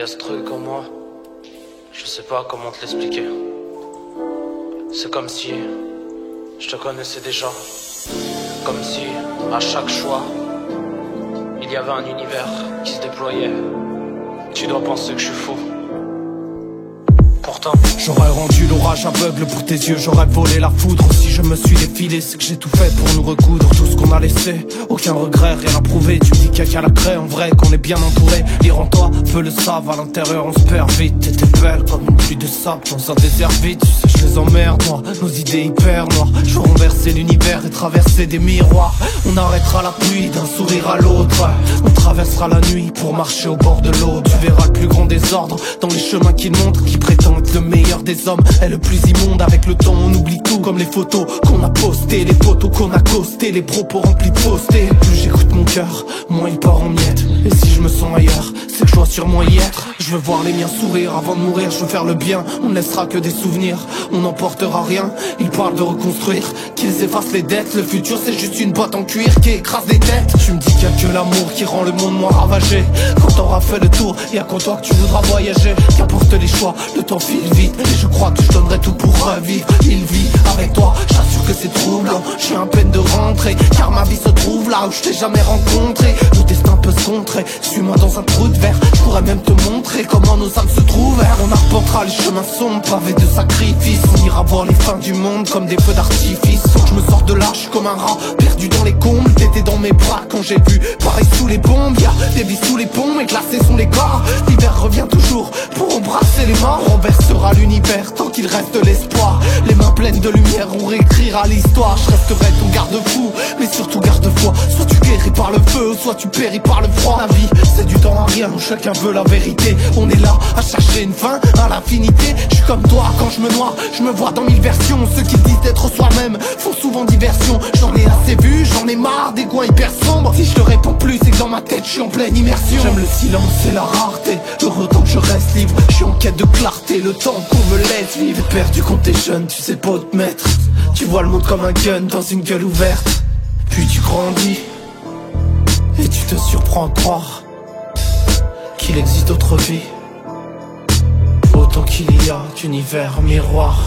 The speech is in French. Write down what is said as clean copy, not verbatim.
a ce truc en moi, je sais pas comment te l'expliquer. C'est comme si je te connaissais déjà. Comme si, à chaque choix, il y avait un univers qui se déployait. Tu dois penser que je suis fou. Pourtant, j'aurais rendu l'orage aveugle pour tes yeux, j'aurais volé la foudre. Si je me suis défilé, c'est que j'ai tout fait pour nous recoudre. Tout ce qu'on a laissé, aucun regret, rien à prouver. Tu me dis qu'il y a qu'à la craie, en vrai qu'on est bien entouré. Lire en toi, peu le savent, à l'intérieur on se perd vite. T'étais belle comme une pluie de sable dans un désert vide. Tu sais je les emmerde moi, nos idées hyper noires. Je veux renverser l'univers et traverser des miroirs. On arrêtera la pluie d'un sourire à l'autre. On traversera la nuit pour marcher au bord de l'eau. Tu verras le plus grand désordre dans les chemins qu'ils montrent, qui prétendent le meilleur des hommes est le plus immonde. Avec le temps on oublie tout, comme les photos qu'on a postées, les photos qu'on a costées, les propos remplis de fausseté. Plus j'écoute mon cœur, moins il part en miettes. Et si je me sens ailleurs, c'est que je dois sûrement y être. Je veux voir les miens sourire avant de mourir, je veux faire le bien. On ne laissera que des souvenirs, on n'emportera rien. Ils parlent de reconstruire, qu'ils effacent les dettes. Le futur c'est juste une boîte en cuir qui écrase des têtes. Tu me dis qu'il y a que l'amour qui rend le monde moins ravagé. Quand t'auras fait le tour, y'a qu'en toi que tu voudras voyager. Qu'importe les choix, le temps file vite. Et je crois que je donnerais tout pour revivre. Il vit avec toi, j'assure que c'est troublant. J'ai à peine de rentrer, car ma vie se trouve là où je t'ai jamais rencontré. Nos destins peuvent se contrer, suis-moi dans un trou de verre. Je pourrais même te montrer comment nos âmes se trouvent. On arpentera les chemins sombres, pavés de sacrifices. On ira voir les fins du monde comme des feux d'artifice. Faut que je me sorte de là, je suis comme un rat perdu dans les combles. T'étais dans mes bras quand j'ai vu pareil sous les bombes. Y'a des vies sous les ponts, mais glacés sont les corps. L'hiver revient toujours pour embrasser les morts. On renversera l'univers tant qu'il reste l'espoir. Les mains pleines de lumière, on réécrira l'histoire. Je resterai ton garde-fou, mais surtout garde-foi. Soit tu guéris par le feu, soit tu péris par le froid. La vie, c'est du temps à rien, chacun veut la vérité. On est là à chercher une fin à l'infinité. Je suis comme toi, quand je me noie, je me vois dans 1000 versions. Ceux qui disent d'être soi-même font souvent diversion. J'en ai assez vu, j'en ai marre des coins hyper sombres. Si je te réponds plus, c'est que dans ma tête, je suis en pleine immersion. J'aime le silence et la rareté, heureux tant que je reste libre. Je suis en quête de clarté, le temps qu'on me laisse vivre. Perdu quand t'es jeune, tu sais pas où te mettre. Tu vois le monde comme un gun dans une gueule ouverte. Puis tu grandis et tu te surprends à croire qu'il existe d'autres vies, autant qu'il y a d'univers miroirs.